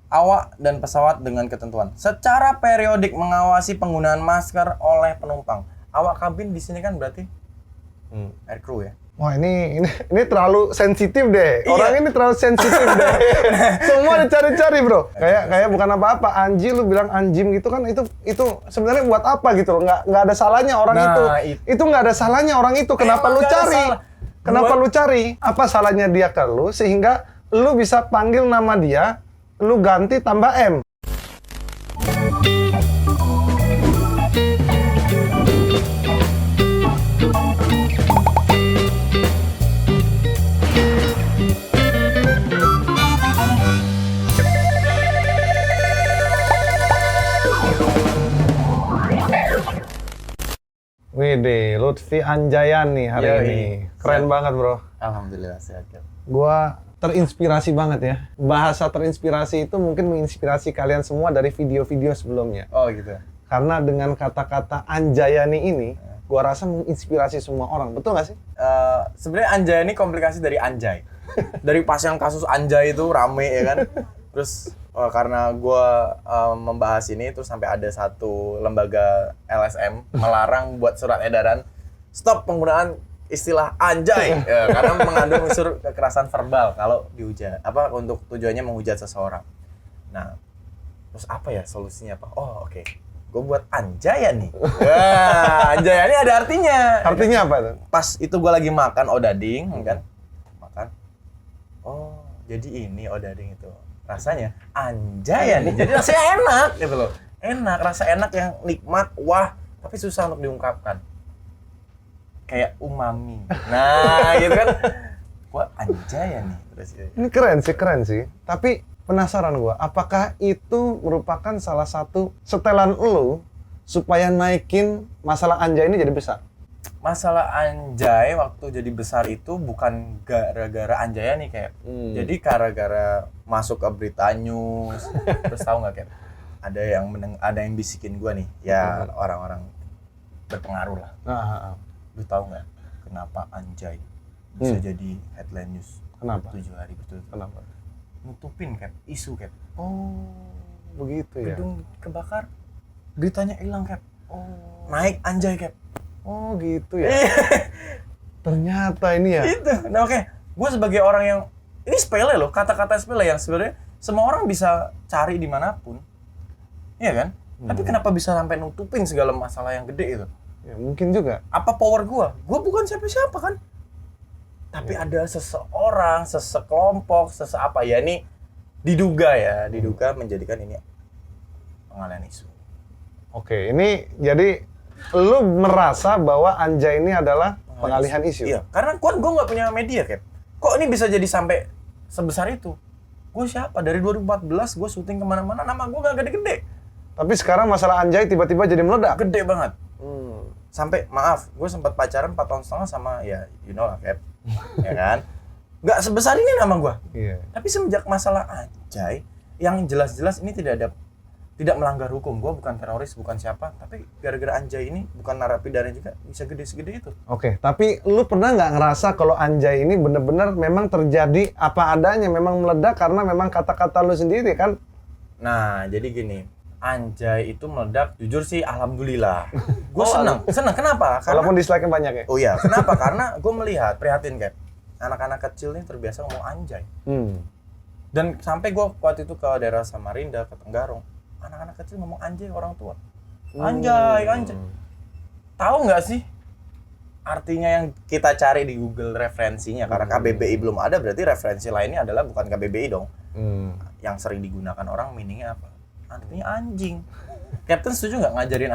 awak dan pesawat dengan ketentuan. Secara periodik mengawasi penggunaan masker oleh penumpang. Awak kabin di sini kan berarti aircrew ya. Wah ini terlalu sensitif deh. Iya. Orang ini terlalu sensitif deh. Semua dicari-cari bro. Kayak bukan apa-apa. Lu bilang anjim gitu kan itu sebenarnya buat apa gitu loh? Nggak ada salahnya orang itu. Itu nggak ada salahnya orang itu. Kenapa lu cari? Kenapa lu cari? Apa salahnya dia ke lu sehingga lu bisa panggil nama dia, lu ganti tambah M. Widih, Lutfi Anjayani hari ini. Keren banget bro. Alhamdulillah sehat ya. Gua terinspirasi banget ya. Bahasa terinspirasi itu mungkin menginspirasi kalian semua dari video-video sebelumnya. Oh gitu. Karena dengan kata-kata Anjayani ini, gua rasa menginspirasi semua orang. Betul nggak sih? Sebenarnya Anjay ini komplikasi dari Anjay. Dari pas yang kasus Anjay itu rame ya kan. Terus karena gue membahas ini terus sampai ada satu lembaga LSM melarang buat surat edaran stop penggunaan istilah anjay karena mengandung unsur kekerasan verbal kalau dihujat untuk tujuannya menghujat seseorang. Nah, terus apa ya solusinya Pak? Oh oke. Gue buat anjaya nih. Anjaya ini ada artinya. Artinya apa tuh? Pas itu gue lagi makan odading kan. Makan. Oh, jadi ini odading itu. Rasanya anjay nih, jadi rasanya enak gitu loh. Enak, rasa enak yang nikmat, wah, tapi susah untuk diungkapkan. Kayak umami. Nah, gitu kan. Wah, anjay nih. Ini keren sih. Tapi penasaran gua, apakah itu merupakan salah satu setelan lu supaya naikin masalah anjay ini jadi besar? Masalah anjay waktu jadi besar itu bukan gara-gara anjaya nih kayak. Jadi gara-gara masuk ke berita news. Terus tahu nggak kayak ada yang bisikin gua nih. Ya orang-orang berpengaruh lah. Lu tahu nggak kenapa anjay bisa jadi headline news? Kenapa? 7 hari betul. Kenapa? Nutupin kayak isu kayak. Oh, begitu ya. Gedung kebakar, beritanya hilang kayak. Oh, naik anjay kayak. Oh gitu ya. Ternyata ini ya. Itu. Nah oke, gue sebagai orang yang ini sepele loh, kata-kata sepele yang sebenarnya semua orang bisa cari dimanapun, iya kan? Tapi kenapa bisa sampai nutupin segala masalah yang gede itu? Ya mungkin juga. Apa power gue? Gue bukan siapa-siapa kan? Tapi ada seseorang, sesekelompok, seseapa ya ini diduga menjadikan ini pengalihan isu. Oke, ini jadi lu merasa bahwa anjay ini adalah pengalihan isu? Iya, karena gue nggak punya media, Cap. Kok ini bisa jadi sampai sebesar itu? Gue siapa? Dari 2014 gue syuting kemana-mana, nama gue gak gede-gede. Tapi sekarang masalah anjay tiba-tiba jadi meledak? Gede banget. Sampai, maaf, gue sempat pacaran 4 tahun setengah sama, ya, you know lah, Cap. Ya kan? Gak sebesar ini nama gue. Iya. Tapi semenjak masalah anjay, yang jelas-jelas ini tidak melanggar hukum. Gue bukan teroris, bukan siapa. Tapi gara-gara anjay ini, bukan narapidana juga, bisa gede segede itu. Oke, tapi lu pernah nggak ngerasa kalau anjay ini bener-bener memang terjadi apa adanya, memang meledak karena memang kata-kata lu sendiri kan? Nah, jadi gini, anjay itu meledak, jujur sih alhamdulillah. Gue seneng. Kenapa? Walaupun dislike-nya banyak ya? Oh iya, kenapa? Karena gue melihat, prihatin kayak anak-anak kecil nih terbiasa ngomong anjay. Dan sampai gue waktu itu ke daerah Samarinda, ke Tenggarong, anak-anak kecil ngomong anjay orang tua. Anjay. Tahu nggak sih artinya yang kita cari di Google referensinya? Karena KBBI belum ada, berarti referensi lainnya adalah bukan KBBI dong. Yang sering digunakan orang meaningnya apa? Artinya anjing. Captain setuju nggak ngajarin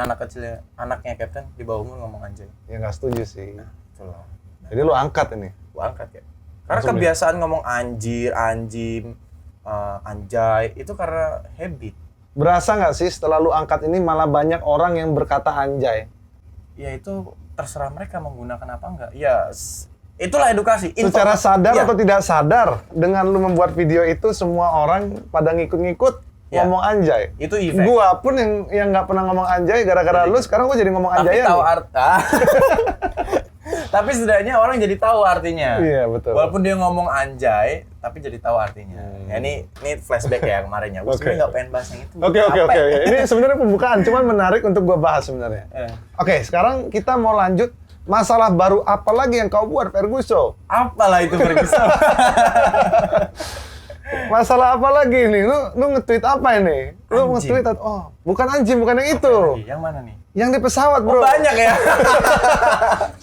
anaknya Captain di bawah umur ngomong anjay? Ya nggak setuju sih. Nah, jadi lu angkat ini? Gua angkat ya. Karena kebiasaan ngomong anjir, anjim, anjay itu karena habit. Berasa nggak sih setelah lu angkat ini malah banyak orang yang berkata anjay? Ya itu terserah mereka menggunakan apa enggak. Ya itulah edukasi. Secara sadar atau tidak sadar, dengan lu membuat video itu semua orang pada ngikut-ngikut ngomong anjay. Itu efek. Gua pun yang nggak pernah ngomong anjay gara-gara lu, sekarang gua jadi ngomong anjay. Tapi tahu Tapi setidaknya orang jadi tahu artinya. Iya, betul. Walaupun dia ngomong anjay, tapi jadi tahu artinya. Ya, ini flashback ya kemarin ya. Gue sebenarnya nggak pengen bahas yang itu. Oke. Ini sebenarnya pembukaan, cuman menarik untuk gue bahas sebenarnya. Oke, sekarang kita mau lanjut. Masalah baru apa lagi yang kau buat, Ferguson? Apalah itu Ferguson? Masalah apa lagi nih? Lu nge-tweet apa ini? Lu nge-tweet, bukan anjing, bukan yang itu. Yang mana nih? Yang di pesawat, bro. Banyak ya?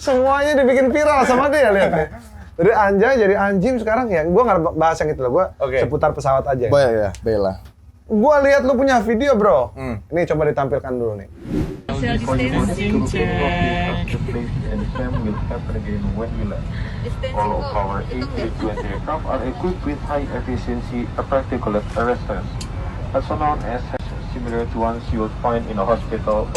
Semuanya dibikin viral sama dia, lihat nih. Dari anjay jadi anjing sekarang ya. Gua nggak bahas yang itu loh, gua seputar pesawat aja. Boleh ya, Bella. Gua lihat lu punya video, bro. Ini coba ditampilkan dulu nih. All of our A320 aircraft are equipped with high-efficiency particulate arresters, also known as similar to ones you would find in a hospital.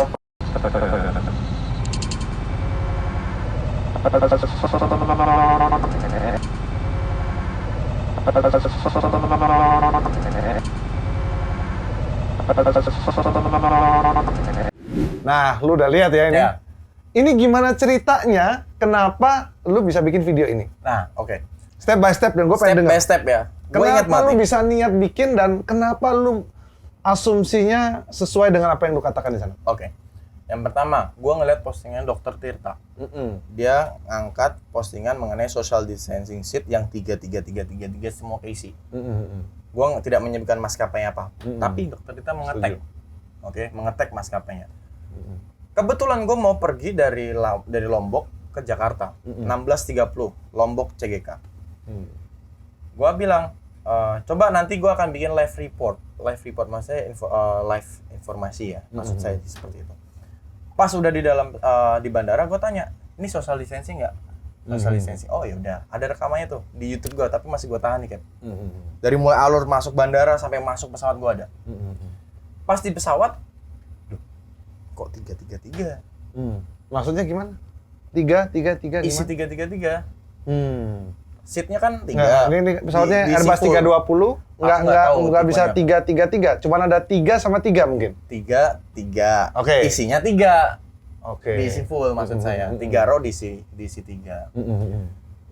Nah, lu udah lihat ya ini? Ya. Ini gimana ceritanya? Kenapa lu bisa bikin video ini? Nah, oke. Step by step dan gue pengen dengar. Step by step ya. Gue ingat Kenapa lu mati. bisa niat bikin dan kenapa lu asumsinya sesuai dengan apa yang lu katakan di sana? Oke. Yang pertama, gue ngeliat postingan Dr. Tirta. Dia ngangkat postingan mengenai social distancing sheet yang 3 semua keisi. Gue tidak menyebutkan maskapainya apa. Tapi Dr. Tirta mengetek. Oke, mengetek maskapainya. Kebetulan gue mau pergi dari Lombok ke Jakarta. 16.30, Lombok CGK. Gue bilang, coba nanti gue akan bikin live report. Live report maksudnya live informasi ya. Maksud saya seperti itu. Pas udah di bandara, gue tanya, ini social distancing nggak? Social distancing. Oh ya udah, ada rekamannya tuh di YouTube gue, tapi masih gue tahan nih, Cap. Dari mulai alur masuk bandara sampai masuk pesawat gue ada. Pas di pesawat, kok 333? Maksudnya gimana? 333 gimana? Isi 333. Seatnya kan 3. Nah, ini pesawatnya Airbus 320, nggak bisa 333, cuman ada 3 sama 3 mungkin. 3. Oke. Isinya 3. Oke. Diisi full maksud saya. 3 row diisi 3.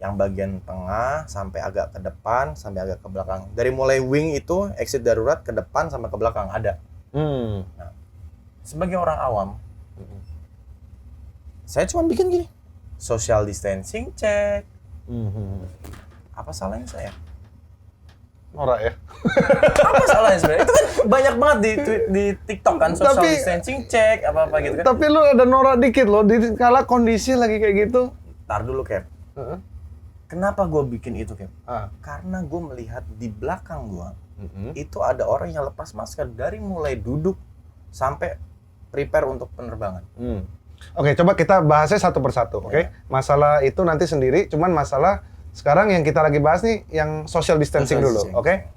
Yang bagian tengah sampai agak ke depan, sampai agak ke belakang. Dari mulai wing itu exit darurat ke depan sampai ke belakang ada. Nah, sebagai orang awam, saya cuma bikin gini. Social distancing check. Apa salahnya saya? Norak ya. Apa salahnya sebenarnya? Itu kan banyak banget di TikTok kan, social distancing check apa gitu kan. Tapi lu ada norak dikit loh, di kala kondisi lagi kayak gitu. Tar dulu, Cap. Kenapa gue bikin itu, Cap? Karena gue melihat di belakang gue itu ada orang yang lepas masker dari mulai duduk sampai prepare untuk penerbangan. Oke, coba kita bahasnya satu persatu, oke? Masalah itu nanti sendiri, cuman masalah sekarang yang kita lagi bahas nih yang social distancing dulu, oke?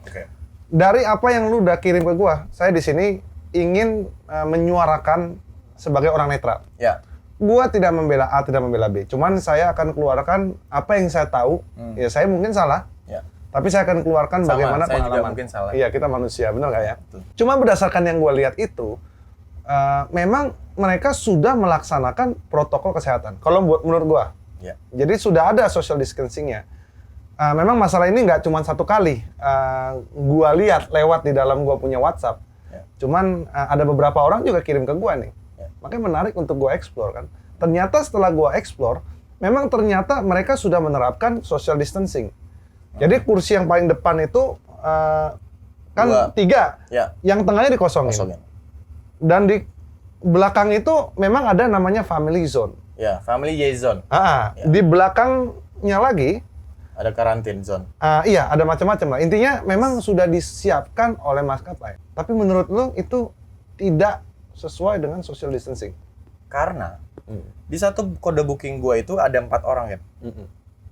Dari apa yang lu udah kirim ke gua, saya di sini ingin menyuarakan sebagai orang netral. Ya. Gua tidak membela A, tidak membela B. Cuman saya akan keluarkan apa yang saya tahu. Ya saya mungkin salah. Ya. Tapi saya akan keluarkan bagaimana saya pengalaman. juga mungkin salah. Iya, kita manusia, benar nggak ya? Betul. Cuma berdasarkan yang gua lihat itu, memang mereka sudah melaksanakan protokol kesehatan. Kalau menurut gua, jadi sudah ada social distancing-nya. Memang masalah ini nggak cuma satu kali. Gua lihat lewat di dalam gua punya WhatsApp. Cuman ada beberapa orang juga kirim ke gua nih. Makanya menarik untuk gua explore kan. Ternyata setelah gua explore, memang ternyata mereka sudah menerapkan social distancing. Jadi kursi yang paling depan itu kan 3, yang tengahnya dikosongin. Dan di belakang itu memang ada namanya family zone. Ya, family zone. Di belakangnya lagi ada karantin zone. Iya, ada macam-macam lah. Intinya memang sudah disiapkan oleh maskapai. Tapi menurut lu itu tidak sesuai dengan social distancing? Karena di satu kode booking gua itu ada 4 orang ya.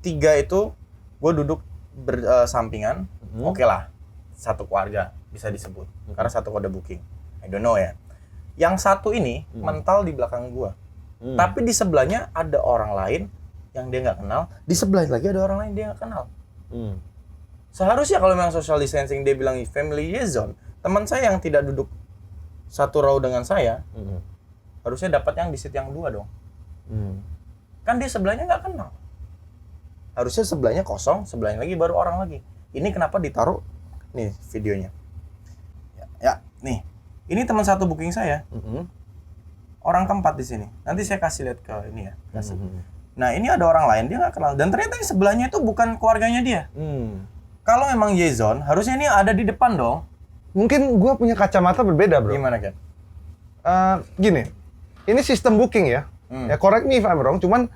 3 itu gua duduk bersampingan, oke lah, satu keluarga bisa disebut. Karena satu kode booking. I don't know ya. Yang satu ini mental di belakang gua. Tapi di sebelahnya ada orang lain yang dia nggak kenal. Di sebelah lagi ada orang lain dia nggak kenal. Seharusnya kalau memang social distancing dia bilang family zone, teman saya yang tidak duduk satu row dengan saya, harusnya dapat yang di seat yang 2 dong. Kan dia sebelahnya nggak kenal. Harusnya sebelahnya kosong, sebelahnya lagi baru orang lagi. Ini kenapa ditaruh? Nih videonya. Ya, nih. Ini teman satu booking saya. Orang keempat di sini. Nanti saya kasih lihat ke ini ya. Kasih. Nah ini ada orang lain, dia nggak kenal. Dan ternyata yang sebelahnya itu bukan keluarganya dia. Kalau memang Jason, harusnya ini ada di depan dong. Mungkin gua punya kacamata berbeda, bro. Gimana, Ken? Gini, ini sistem booking ya. Ya correct me if I'm wrong, cuman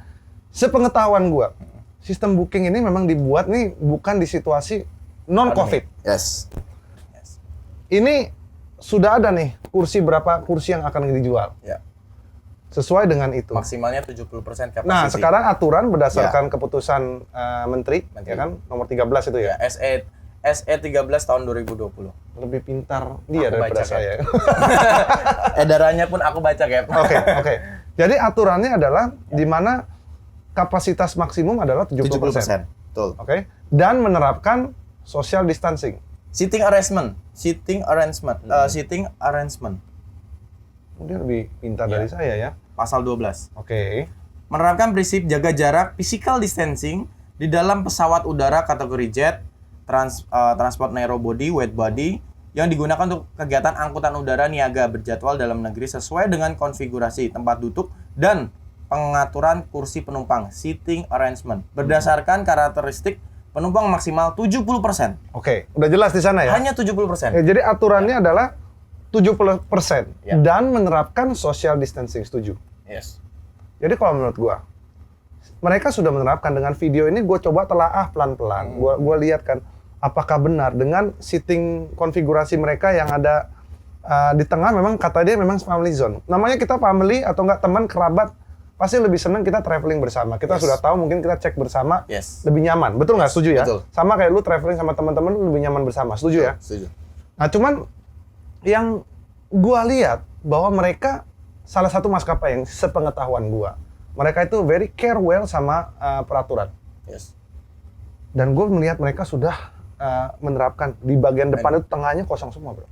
sepengetahuan gua, sistem booking ini memang dibuat nih bukan di situasi non-COVID. Yes. Ini sudah ada nih berapa kursi yang akan dijual. Ya. Sesuai dengan itu. Maksimalnya 70% kapasiti. Nah, sekarang aturan berdasarkan keputusan Menteri, ya kan, nomor 13 itu ya. SE 13 tahun 2020. Lebih pintar dia Aku daripada baca, saya. Edarannya pun aku baca, Cap. Oke. Jadi aturannya adalah di mana kapasitas maksimum adalah 70%. Betul. Oke. Dan menerapkan social distancing. Sitting arrangement. Sitting arrangement. Dia lebih pintar dari saya ya. Pasal 12. Oke. Menerapkan prinsip jaga jarak physical distancing di dalam pesawat udara kategori jet, transport narrow body, wide body yang digunakan untuk kegiatan angkutan udara niaga berjadwal dalam negeri sesuai dengan konfigurasi tempat duduk dan pengaturan kursi penumpang, sitting arrangement, berdasarkan karakteristik penumpang maksimal 70%. Oke, udah jelas di sana ya? Hanya 70%. Ya, jadi aturannya adalah 70% Ya. dan menerapkan social distancing, setuju? Yes. Jadi kalau menurut gua, mereka sudah menerapkan dengan video ini. Gua coba telaah pelan-pelan. Gua lihat kan, apakah benar dengan sitting konfigurasi mereka yang ada di tengah. Memang kata dia memang family zone. Namanya kita family atau enggak teman kerabat, pasti lebih senang kita traveling bersama. Kita sudah tahu, mungkin kita cek bersama, lebih nyaman. Betul nggak? Setuju ya? Betul. Sama kayak lu traveling sama teman-teman, lu lebih nyaman bersama. Setuju ya? Setuju. Nah, cuman yang gua lihat bahwa mereka salah satu maskapai yang sepengetahuan gua, mereka itu very care well sama peraturan. Yes. Dan gue melihat mereka sudah menerapkan di bagian depan itu tengahnya kosong semua, bro.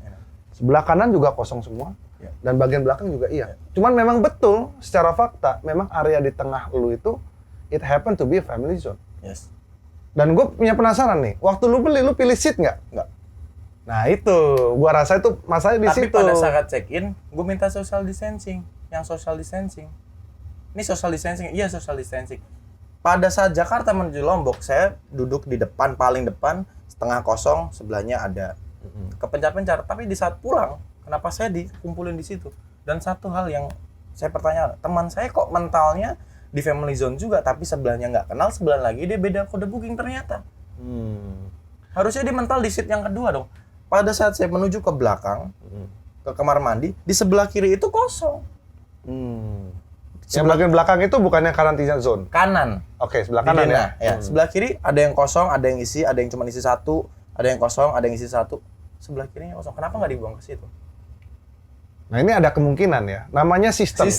Sebelah kanan juga kosong semua. Dan bagian belakang juga iya. Cuman memang betul secara fakta, memang area di tengah lu itu it happen to be a family zone. Yes. Dan gue punya penasaran nih, waktu lu beli, lu pilih seat nggak? Nggak. Nah itu, gua rasa itu masalahnya di situ. Tapi pada saat check-in, gue minta social distancing. Yang social distancing. Ini social distancing? Iya, social distancing. Pada saat Jakarta menuju Lombok, saya duduk di depan, paling depan, setengah kosong, sebelahnya ada kepencar-pencar. Tapi di saat pulang, kenapa saya dikumpulin di situ? Dan satu hal yang saya pertanyakan, teman saya kok mentalnya di family zone juga, tapi sebelahnya nggak kenal, sebelah lagi dia beda kode booking ternyata. Harusnya dia mental di seat yang kedua dong. Pada saat saya menuju ke belakang, ke kamar mandi, di sebelah kiri itu kosong. Yang bagian belakang itu bukannya karantina zone? Kanan. Oke, sebelah kanan ya? Sebelah kiri ada yang kosong, ada yang isi, ada yang cuma isi satu, ada yang kosong, ada yang isi satu. Sebelah kirinya kosong. Kenapa nggak dibuang ke situ? Nah ini ada kemungkinan ya, namanya sistem.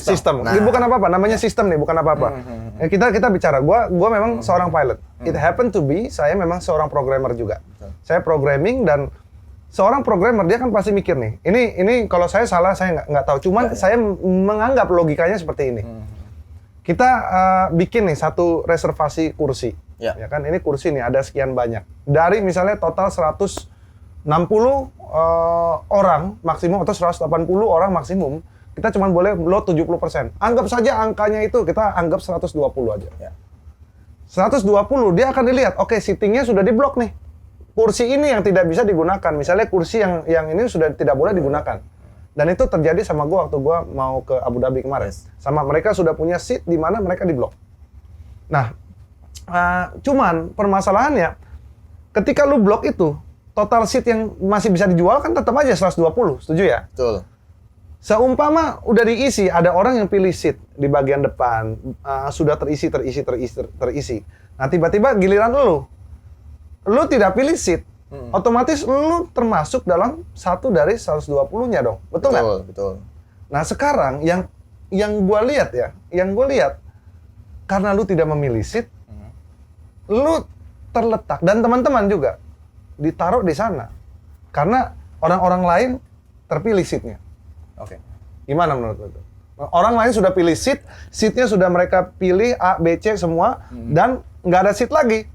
Nah. Ini bukan apa-apa, namanya sistem nih, bukan apa-apa. Kita bicara, gua memang seorang pilot. It happened to be, saya memang seorang programmer juga. Saya programming dan seorang programmer dia kan pasti mikir nih. Ini kalau saya salah saya nggak tahu. Cuman saya menganggap logikanya seperti ini. Kita bikin nih satu reservasi kursi. Ya kan, ini kursi nih ada sekian banyak. Dari misalnya total 160 orang maksimum atau 180 orang maksimum, kita cuma boleh load 70%. Anggap saja angkanya itu kita anggap 120 aja. 120 dia akan dilihat, oke seatingnya sudah diblok nih. Kursi ini yang tidak bisa digunakan. Misalnya kursi yang ini sudah tidak boleh digunakan. Dan itu terjadi sama gua waktu gua mau ke Abu Dhabi kemarin. Sama mereka sudah punya seat di mana mereka diblok. Nah, cuman permasalahannya ketika lu blok itu, total seat yang masih bisa dijual kan tetap aja 120, setuju ya? Betul. Seumpama udah diisi, ada orang yang pilih seat di bagian depan, sudah terisi. Nah, tiba-tiba giliran lu tidak pilih seat, otomatis lu termasuk dalam satu dari 120-nya dong. Betul nggak? Betul. Nah, sekarang yang gua lihat karena lu tidak memilih seat, lu terletak dan teman-teman juga ditaruh di sana karena orang-orang lain terpilih seatnya. Oke. Gimana menurut lu? Orang lain sudah pilih seatnya sudah mereka pilih A, B, C semua, dan nggak ada seat lagi.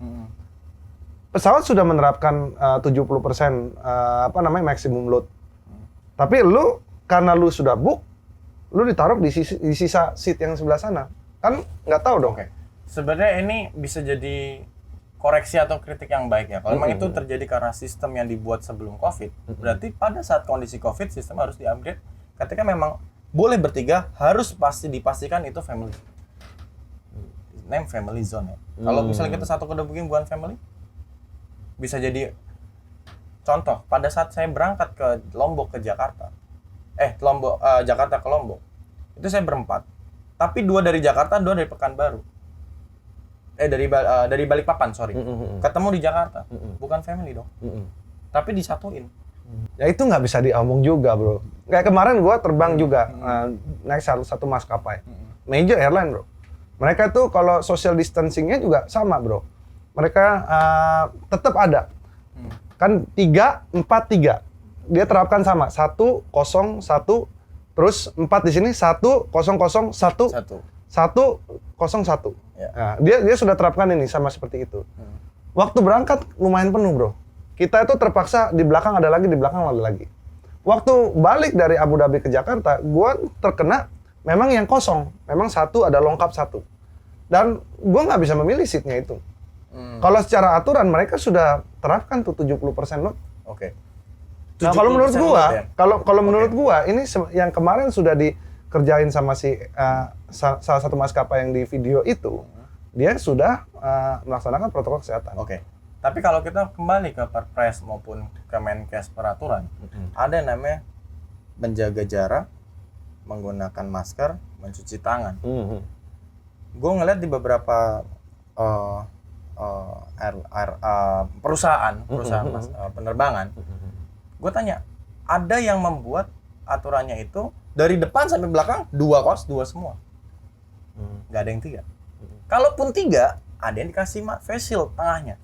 Pesawat sudah menerapkan 70% maximum load. Tapi lu karena lu sudah book, lu ditaruh di sisa seat yang sebelah sana. Kan nggak tahu dong. Oke. Sebenarnya ini bisa jadi koreksi atau kritik yang baik ya. Kalau memang itu terjadi karena sistem yang dibuat sebelum COVID, berarti pada saat kondisi COVID sistem harus di-upgrade ketika memang boleh bertiga, harus dipastikan itu family. Name family zone ya. Kalau misalnya kita satu kode booking bukan family, bisa jadi contoh. Pada saat saya berangkat ke Lombok ke Jakarta, Jakarta ke Lombok, itu saya berempat. Tapi 2 dari Jakarta, 2 dari Pekanbaru. Dari Balikpapan, sorry. Ketemu di Jakarta, bukan family dong. Tapi disatuin. Ya itu nggak bisa diomong juga, bro. Kayak kemarin gua terbang juga naik satu maskapai, major airline, bro. Mereka tuh kalau social distancingnya juga sama, bro. Mereka tetap ada. Kan 3-4-3. Dia terapkan sama 1-0-1, terus 4 di sini 1-0-0-1, 1-0-1. Ya. Nah, dia sudah terapkan ini sama seperti itu. Waktu berangkat lumayan penuh, bro. Kita itu terpaksa di belakang ada lagi, di belakang ada lagi. Waktu balik dari Abu Dhabi ke Jakarta, gua terkena memang yang kosong. Memang satu ada lengkap satu. Dan gua nggak bisa memilih seatnya itu. Kalau secara aturan mereka sudah terapkan tuh 70% load. Oke. Nah, kalau menurut gua, ya? kalau menurut gua ini yang kemarin sudah dikerjain sama salah satu maskapai yang di video itu, dia sudah melaksanakan protokol kesehatan. Oke. Tapi kalau kita kembali ke Perpres maupun Kemenkes peraturan, ada yang namanya menjaga jarak, menggunakan masker, mencuci tangan. Gue ngeliat di beberapa perusahaan penerbangan, gue tanya, ada yang membuat aturannya itu dari depan sampai belakang 2 semua, nggak ada yang 3. Kalaupun 3, ada yang dikasih face shield tengahnya.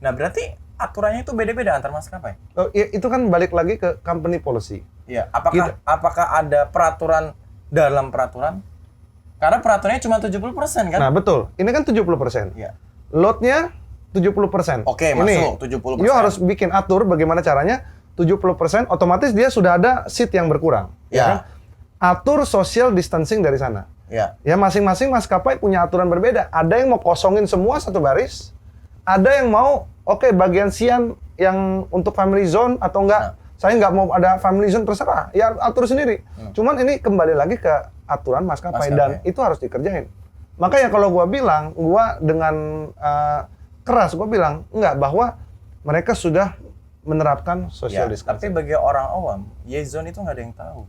Nah, berarti aturannya itu beda-beda antar maskapai. Oh, itu kan balik lagi ke company policy. Iya, apakah ada peraturan dalam peraturan? Karena peraturannya cuma 70% kan? Nah, betul. Ini kan 70%. Iya. Load-nya 70%. Oke, masuk 70%. You harus bikin atur bagaimana caranya 70%, otomatis dia sudah ada seat yang berkurang. Ya. Kan? Atur social distancing dari sana. Ya. Ya, masing-masing maskapai punya aturan berbeda. Ada yang mau kosongin semua satu baris, ada yang mau bagian siang yang untuk family zone atau enggak. Saya nggak mau ada family zone, terserah. Ya atur sendiri. Cuman ini kembali lagi ke aturan maskapai dan itu harus dikerjain. Makanya kalau gua bilang, gua dengan keras gua bilang enggak, bahwa mereka sudah menerapkan social distancing. Tapi bagi orang awam, Y-zone itu nggak ada yang tahu.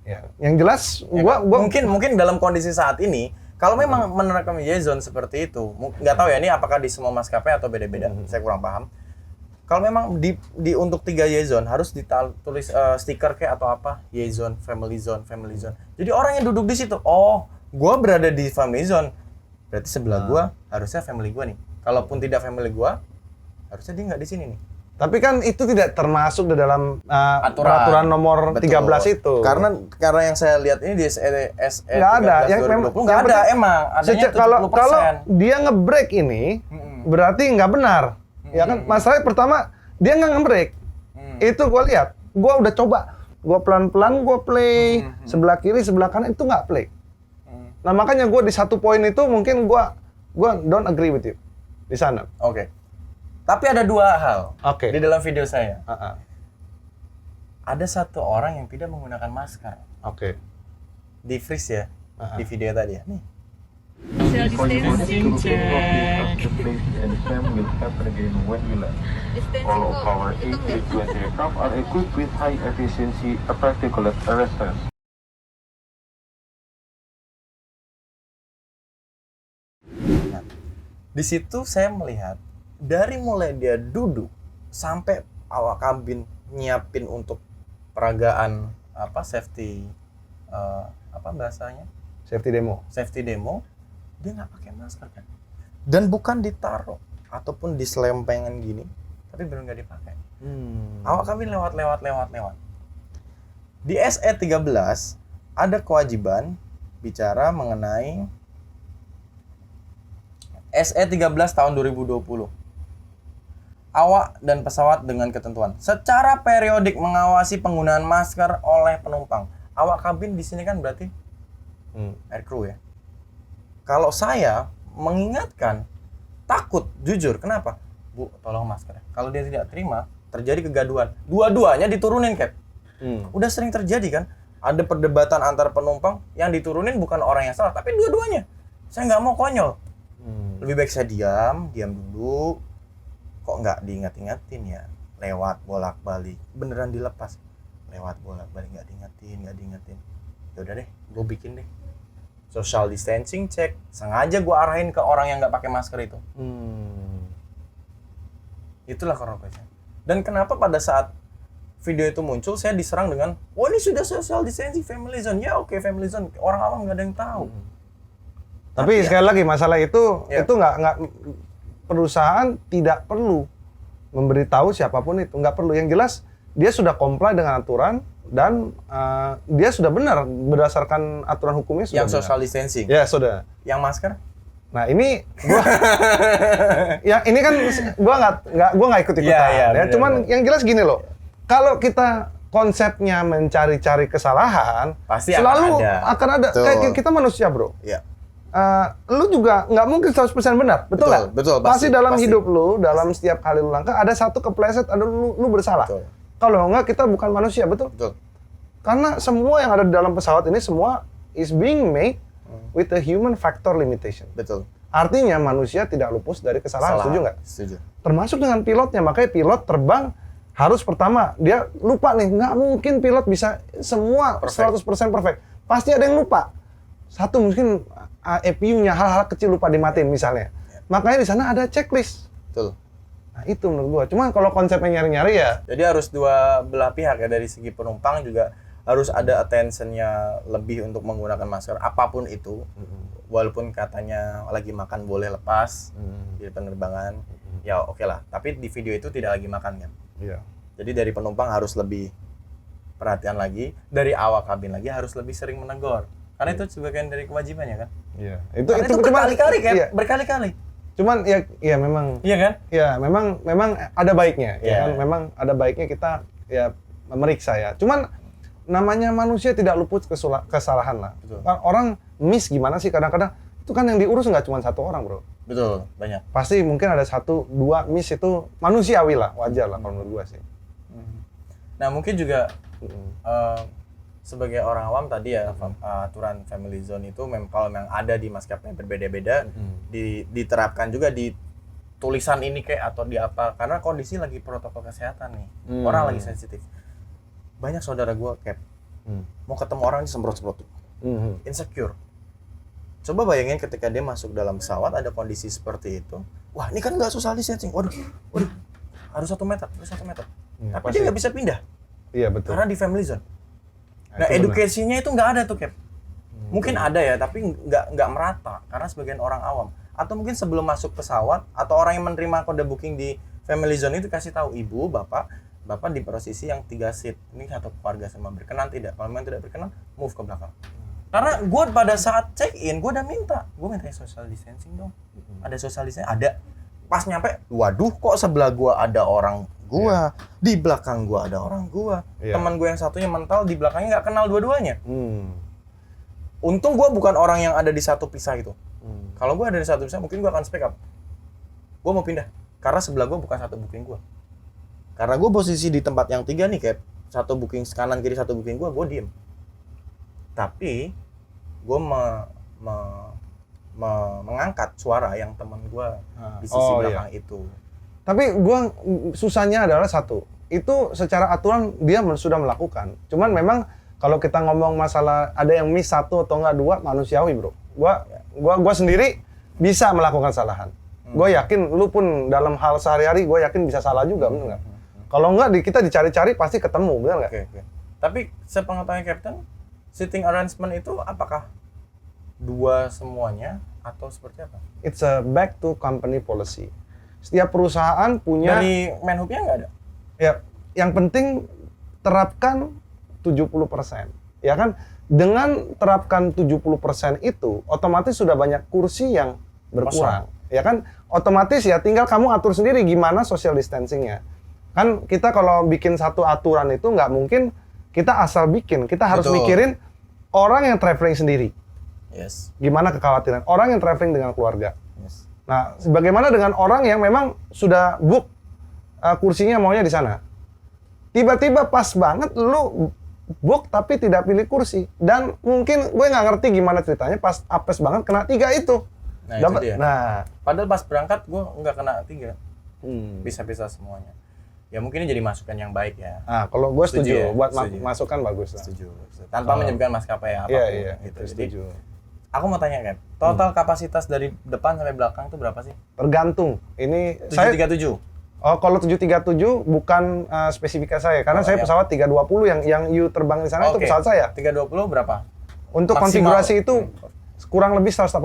Ya, yang jelas gua mungkin dalam kondisi saat ini, kalau memang menerapkan Y-zone seperti itu, nggak tahu ya ini apakah di semua maskapai atau beda-beda, saya kurang paham. Kalau memang untuk 3 Y-zone harus ditulis stiker kayak atau apa, Y-zone, family zone. Jadi orang yang duduk di situ, oh, gua berada di family zone, berarti sebelah gua harusnya family gua nih. Kalaupun tidak family gua, harusnya dia nggak di sini nih. Tapi kan itu tidak termasuk di dalam peraturan nomor 13 itu. Karena yang saya lihat ini di SE nggak ada. Yang 2020 nggak ada emang. Adanya 70%. Kalau dia nge-break ini, berarti nggak benar. Ya kan, masalahnya pertama dia nggak nge-break. Itu gue lihat. Gue udah coba. Gue pelan-pelan gue play. Sebelah kiri, sebelah kanan itu nggak play. Nah makanya gue di satu poin itu mungkin gue don't agree with you di sana. Oke. Tapi ada 2 hal di dalam video saya. Ada satu orang yang tidak menggunakan masker. Di freeze ya, di video tadi ya. Nih. For you to check. The place and same will happen again when we land. All of our A320 aircraft are equipped with high efficiency particulate arresters. Nah, di situ saya melihat dari mulai dia duduk sampai awak kabin nyiapin untuk peragaan safety bahasanya? Safety demo, dia nggak pakai masker kan? Dan bukan ditaruh ataupun diselempengan gini, tapi benar nggak dipakai. Awak kabin lewat. Di SE 13 ada kewajiban bicara mengenai SE 13 tahun 2020. Awak dan pesawat dengan ketentuan. Secara periodik mengawasi penggunaan masker oleh penumpang. Awak kabin di sini kan berarti aircrew ya. Kalau saya mengingatkan, takut, jujur. Kenapa? Bu, tolong masker. Kalau dia tidak terima, terjadi kegaduhan. Dua-duanya diturunin, Cap. Udah sering terjadi kan? Ada perdebatan antar penumpang, yang diturunin bukan orang yang salah, tapi dua-duanya. Saya nggak mau konyol. Lebih baik saya diam dulu. Kok nggak diingat-ingatin ya? Lewat bolak-balik. Beneran dilepas. Lewat bolak-balik, nggak diingatin. Ya udah deh, gue bikin deh. Social distancing check. Sengaja gue arahin ke orang yang nggak pakai masker itu. Itulah korupsinya. Dan kenapa pada saat video itu muncul, saya diserang dengan, oh ini sudah social distancing, family zone. Ya oke, family zone. Orang awam nggak ada yang tahu. Tapi sekali lagi masalah itu nggak perusahaan tidak perlu memberitahu siapapun itu, nggak perlu. Yang jelas dia sudah comply dengan aturan dan dia sudah benar berdasarkan aturan hukumnya sudah. Yang social distancing. Ya sudah. Yang masker? Nah ini gua, yang ini kan gua nggak ikut-ikutan. Ya. Cuman yang jelas gini loh, kalau kita konsepnya mencari-cari kesalahan, pasti selalu akan ada. Kayak kita manusia bro. Iya. Lu juga nggak mungkin 100% benar, betul nggak? Betul, pasti dalam hidup lu, dalam setiap kali lu langkah, ada satu kepleset, ada lu bersalah. Kalau nggak, kita bukan manusia, betul? Karena semua yang ada di dalam pesawat ini, semua is being made with a human factor limitation. Betul. Artinya manusia tidak lupus dari kesalahan, setuju nggak? Setuju. Termasuk dengan pilotnya, makanya pilot terbang harus pertama, dia lupa nih, nggak mungkin pilot bisa semua perfect. 100% perfect. Pasti ada yang lupa. Satu mungkin EPU-nya hal-hal kecil lupa dimatiin misalnya. Makanya di sana ada checklist. Betul. Nah, itu menurut gua. Cuma kalau konsepnya nyari-nyari ya. Jadi harus dua belah pihak ya, dari segi penumpang juga harus ada attention-nya lebih untuk menggunakan masker apapun itu. Walaupun katanya lagi makan boleh lepas di penerbangan. Ya oke lah, tapi di video itu tidak lagi makan kan. Iya. Jadi dari penumpang harus lebih perhatian lagi, dari awak kabin lagi harus lebih sering menegur. Karena itu sebagian dari kewajibannya kan. Iya. Itu berkali-kali kan? Iya. Berkali-kali. Cuman ya memang. Iya kan? Ya memang ada baiknya. Ya kan? Memang ada baiknya kita ya memeriksa ya. Cuman namanya manusia tidak luput kesalahan lah. Betul. Orang miss gimana sih kadang-kadang itu kan yang diurus nggak cuma satu orang bro. Betul, banyak. Pasti mungkin ada 1-2 miss itu manusiawi lah, wajar lah kalau menurut gua sih. Nah mungkin juga sebagai orang awam tadi ya, aturan family zone itu kalau memang ada di maskapai berbeda-beda, diterapkan juga di tulisan ini kayak atau di apa, karena kondisi lagi protokol kesehatan nih, orang lagi sensitif. Banyak saudara gua Cap, mau ketemu orang disemprot-semprot tuh, insecure. Coba bayangin ketika dia masuk dalam pesawat ada kondisi seperti itu, wah ini kan nggak social distancing, waduh, harus 1 meter, tapi dia nggak bisa pindah. Iya betul. Karena di family zone. Nah, edukasinya itu nggak ada tuh, Cap. Mungkin ada ya, tapi nggak merata karena sebagian orang awam. Atau mungkin sebelum masuk pesawat atau orang yang menerima kode booking di family zone itu kasih tahu, ibu, bapak di posisi yang 3 seat. Ini satu keluarga sama, berkenan tidak? Kalau memang tidak berkenan, move ke belakang. Karena gue pada saat check in, gue udah minta social distancing dong. Ada social distancing, ada. Pas nyampe, waduh, kok sebelah gue ada orang gua, di belakang gua ada orang gua. Teman gua yang satunya mental, di belakangnya nggak kenal dua-duanya. Untung gua bukan orang yang ada di satu pisah itu. Kalau gua ada di satu pisah, mungkin gua akan speak up. Gua mau pindah, karena sebelah gua bukan satu booking gua. Karena gua posisi di tempat yang 3 nih, Cap. Satu booking kanan kiri, satu booking gua diem. Tapi gua mengangkat suara yang teman gua di sisi belakang itu. Tapi gua susahnya adalah satu, itu secara aturan dia sudah melakukan. Cuman memang kalau kita ngomong masalah ada yang miss 1 atau enggak 2, manusiawi bro. Gua sendiri bisa melakukan kesalahan. Gua yakin lu pun dalam hal sehari-hari gua yakin bisa salah juga, bener nggak? Kalau enggak kita dicari-cari pasti ketemu, bener nggak? Oke. Tapi sepengetahuan Captain, seating arrangement itu apakah 2 semuanya atau seperti apa? It's a back to company policy. Setiap perusahaan punya... Dari Menhubnya nggak ada? Ya, yang penting terapkan 70%. Ya kan? Dengan terapkan 70% itu, otomatis sudah banyak kursi yang berkurang. Ya kan? Otomatis ya tinggal kamu atur sendiri gimana social distancing-nya. Kan kita kalau bikin satu aturan itu nggak mungkin kita asal bikin. Kita harus mikirin orang yang traveling sendiri. Yes. Gimana kekhawatiran orang yang traveling dengan keluarga. Yes. Nah, bagaimana dengan orang yang memang sudah book kursinya maunya di sana? Tiba-tiba pas banget lu book tapi tidak pilih kursi. Dan mungkin gue nggak ngerti gimana ceritanya pas apes banget kena 3 itu. Nah, itu dia. Nah, padahal pas berangkat gue nggak kena 3. Bisa-bisa semuanya. Ya mungkin ini jadi masukan yang baik ya. Nah, kalau gue setuju, ya? buat masukan bagus lah. Setuju. Tanpa menyebutkan maskapai apapun. Iya, gitu. itu setuju. Jadi, aku mau tanya kan, total kapasitas dari depan sampai belakang itu berapa sih? Tergantung. Ini 737. Oh, kalau 737 bukan spesifikasi saya, karena saya pesawat 320 yang you terbang di sana itu pesawat saya. 320 berapa? Untuk Maksimal. konfigurasi itu kurang lebih 188.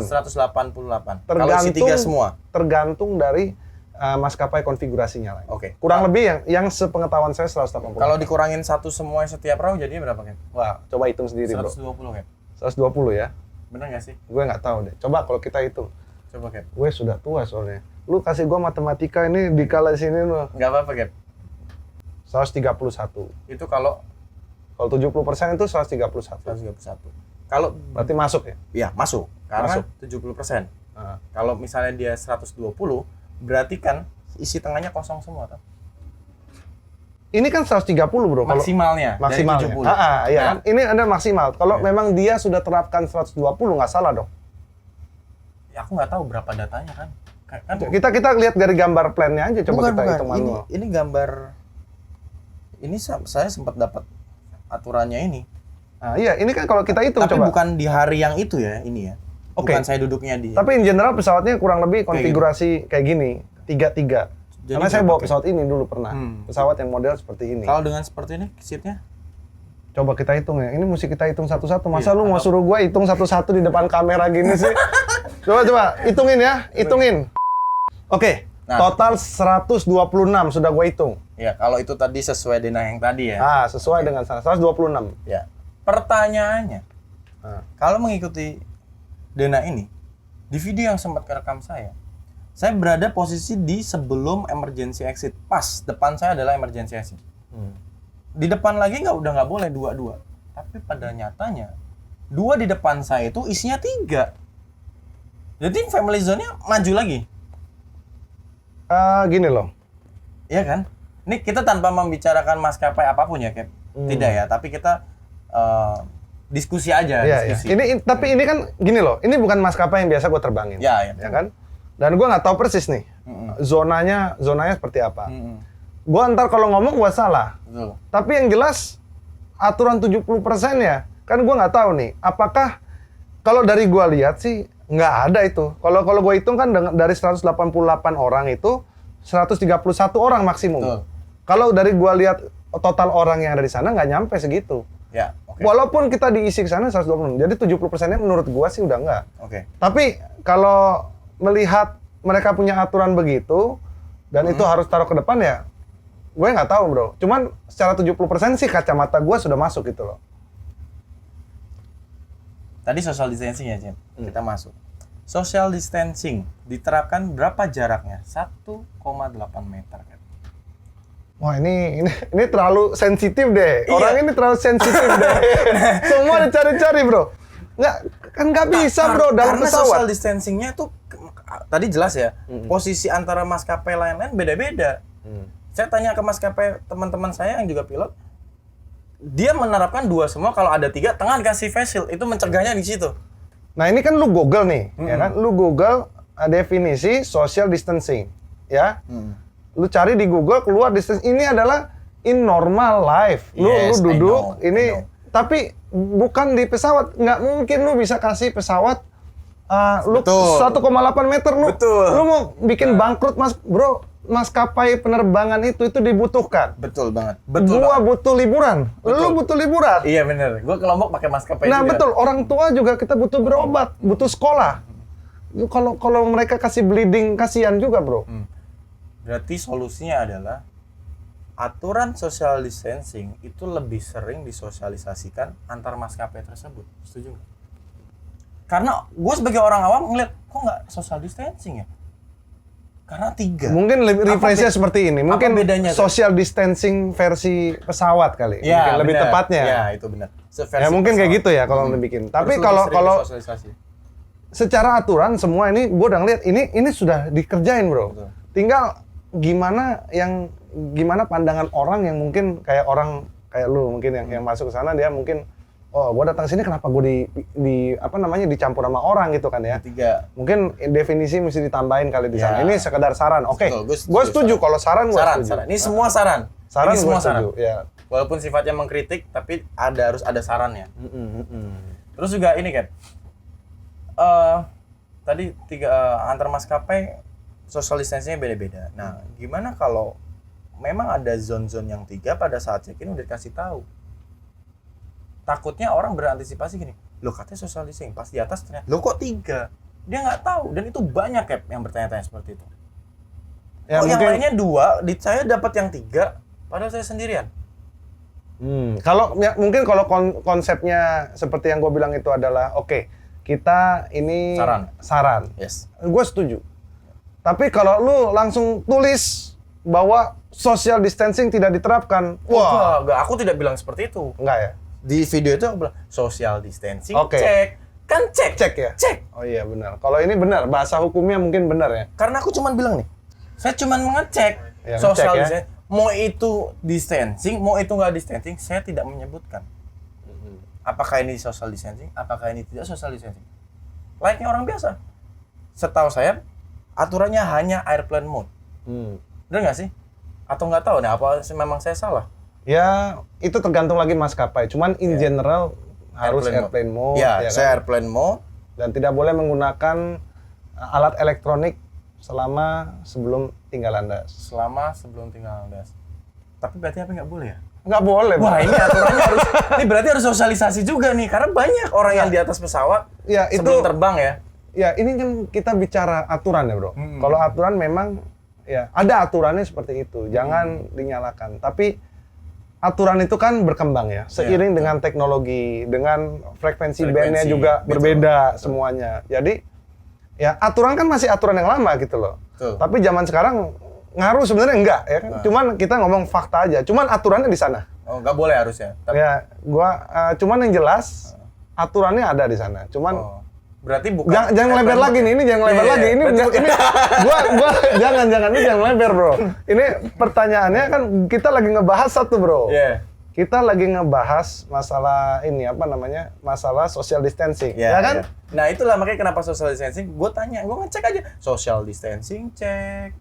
188. Kalau Tergantung isi 3 semua. Tergantung dari maskapai konfigurasinya lah. Oke. Kurang lebih yang sepengetahuan saya 188. Kalau dikurangin satu semua setiap row jadinya berapa kan? Wah, coba hitung sendiri, Bro. 120 kan? 120 ya. Bener nggak sih? Gue nggak tahu deh. Coba kalau kita hitung. Coba Cap. Gue sudah tua soalnya. Lu kasih gue matematika ini dikala sini lu. Nggak apa-apa Cap. 131. Itu kalau 70% itu 131. 131. Kalau Berarti masuk ya? ya masuk karena Masuk. 70%. Nah. Kalau misalnya dia 120, berarti kan isi tengahnya kosong semua kan? Ini kan 130 bro. Maksimalnya Maksimalnya. dari 70. Iya. Nah, Ini ada maksimal. Kalau memang dia sudah terapkan 120 nggak salah dong. ya aku nggak tahu berapa datanya kan. Kan Kita lihat dari gambar plan-nya aja coba kita hitung ini, manual. ini gambar ini saya sempat dapat aturannya ini. Nah, iya, ini kan kalau kita hitung Tapi coba. bukan di hari yang itu ya, ini ya. Oke. Bukan saya duduknya di. Tapi in general pesawatnya kurang lebih konfigurasi kayak gini, 3-3. Jadi Karena saya bawa berapa, pesawat ini dulu pernah. Pesawat yang model seperti ini. Kalau dengan seperti ini seatnya? Coba kita hitung ya. Ini mesti kita hitung satu-satu. Masa Iya, lu mau suruh gua hitung satu-satu di depan kamera gini sih? Coba hitungin ya, hitungin. Oke, Nah. total 126 sudah gua hitung. Ya, kalau itu tadi sesuai dengan yang tadi ya. Sesuai dengan 126. Ya. Pertanyaannya, Nah. kalau mengikuti Dena ini, di video yang sempat kerekam saya berada posisi di sebelum emergency exit. Pas depan saya adalah emergency exit. Di depan lagi udah nggak boleh dua-dua. Tapi pada nyatanya, 2 di depan saya itu isinya 3. Jadi family zone-nya maju lagi. Gini loh. Iya kan? Ini kita tanpa membicarakan maskapai apapun ya, Cap. Tidak ya, tapi kita diskusi aja. Iya, diskusi. iya. Tapi ini kan gini loh. Ini bukan maskapai yang biasa gue terbangin. Ya kan? Dan gue nggak tahu persis nih zonanya seperti apa. Gue ntar kalau ngomong gue salah. Betul. Tapi yang jelas aturan 70% ya, kan gue nggak tahu nih. Apakah kalau dari gue lihat sih nggak ada itu. Kalau gue hitung kan dari 188 orang itu 131 orang maksimum. Betul. Kalau dari gue lihat total orang yang ada di sana nggak nyampe segitu. Ya, oke. Walaupun kita diisi ke sana 120, jadi 70%-nya menurut gua sih udah enggak. Oke. Tapi kalau melihat mereka punya aturan begitu dan itu harus taruh ke depan ya, gue nggak tahu bro. Cuman secara 70% sih kacamata gua sudah masuk gitu loh. Tadi social distancing ya, Cem. Kita masuk. Social distancing diterapkan berapa jaraknya? 1,8 meter kan. Wah ini terlalu sensitif deh. Iya. Orang ini terlalu sensitif deh. Semua dicari-cari bro. Nggak bisa bro dalam Karena pesawat. social distancingnya tuh tadi jelas ya. Posisi antara maskapai lain-lain beda-beda. Saya tanya ke maskapai teman-teman saya yang juga pilot, dia menerapkan 2 semua. Kalau ada 3, tengah dikasih face shield. Itu mencegahnya di situ. Nah ini kan lu Google nih, ya kan? Lu Google definisi social distancing, ya. Lu cari di Google keluar distance. Ini adalah in normal life. Lu duduk, I know. tapi bukan di pesawat. Nggak mungkin lu bisa kasih pesawat lu Betul. 1,8 meter lu. Betul. Lu mau bikin bangkrut bro. Maskapai penerbangan itu dibutuhkan. Betul banget. Gua butuh liburan. Lu butuh liburan. Iya bener. Gue ke Lombok pakai maskapai Nah juga. betul, orang tua juga kita butuh berobat, butuh sekolah. Kalau mereka kasih bleeding, kasihan juga bro. Berarti solusinya adalah aturan social distancing itu lebih sering disosialisasikan antar maskapai tersebut. Setuju nggak? Karena gue sebagai orang awam ngeliat, kok nggak social distancing ya? Karena 3. Mungkin refresh-nya seperti ini. Mungkin bedanya, social distancing versi pesawat kali. Ya, mungkin lebih bener. tepatnya. Ya, itu benar. Ya mungkin kayak gitu ya kalau dibikin. Tapi kalau secara aturan semua ini gue udah ngeliat ini sudah dikerjain, bro. Betul. Tinggal gimana pandangan orang yang mungkin kayak orang kayak lu mungkin yang masuk ke sana, dia mungkin gue datang sini kenapa gue dicampur sama orang gitu kan ya. 3. Mungkin definisi mesti ditambahin kali di sana. Ya. Ini sekedar saran. Oke. Gue Setuju kalau saran gue setuju. Saran. Ini semua saran. Saran ini semua gue setuju. saran. Ya. Walaupun sifatnya mengkritik, tapi harus ada sarannya. Terus juga ini kan, tadi 3 antar maskapai social distancing-nya beda-beda. Nah, gimana kalau memang ada zone-zone yang 3 pada saat check-in udah dikasih tahu? Takutnya orang berantisipasi gini, loh katanya social distancing, pas di atas ternyata, loh kok 3? Dia nggak tahu, dan itu banyak yang bertanya-tanya seperti itu. Ya, yang lainnya 2, saya dapat yang 3, padahal saya sendirian. Kalau mungkin kalau konsepnya seperti yang gue bilang itu adalah oke, kita ini saran. Yes. Gue setuju. Tapi kalau lu langsung tulis bahwa social distancing tidak diterapkan, Enggak, aku tidak bilang seperti itu. Enggak ya? Di video itu aku bilang social distancing, Oke. cek. Kan cek. Cek ya? Cek. Oh iya benar. Kalau ini benar, bahasa hukumnya mungkin benar ya. Karena aku cuman bilang nih, saya cuman mengecek Ya, social ngecek ya. distancing. Mau itu distancing, mau itu nggak distancing, saya tidak menyebutkan. Apakah ini social distancing, apakah ini tidak social distancing. Layaknya orang biasa. Setahu saya, aturannya hanya airplane mode. Bener nggak sih? Atau nggak tahu, nah apa memang saya salah? Ya, itu tergantung lagi maskapai. Cuman in general harus airplane mode. Ya, Ya saya kan? airplane mode. Dan tidak boleh menggunakan alat elektronik sebelum tinggal landas. Selama sebelum tinggal landas. Tapi berarti apa nggak boleh ya? Nggak boleh, Bang. Wah, ini aturannya ini berarti harus sosialisasi juga nih, karena banyak orang yang di atas pesawat Ya, sebelum terbang ya. Ya, ini kan kita bicara aturan ya, Bro. Kalau aturan memang ya ada aturannya seperti itu. Jangan dinyalakan. Tapi aturan itu kan berkembang ya, seiring dengan teknologi, dengan frekuensi bandnya juga berbeda semuanya. Jadi ya aturan kan masih aturan yang lama gitu loh. Betul. Tapi zaman sekarang ngaruh sebenarnya enggak ya kan. Cuman kita ngomong fakta aja. Cuman aturannya di sana. Oh, nggak boleh harusnya. Tapi, Ya, cuman yang jelas aturannya ada di sana. Cuman berarti bukan. Jangan lebar lagi nih, ini jangan lebar lagi. Ini gua jangan ini jangan lebar, Bro. Ini pertanyaannya kan kita lagi ngebahas satu, Bro. Iya. Kita lagi ngebahas masalah ini masalah social distancing, ya kan? Iya. Nah, itulah makanya kenapa social distancing, gue tanya, gue ngecek aja. Social distancing, cek.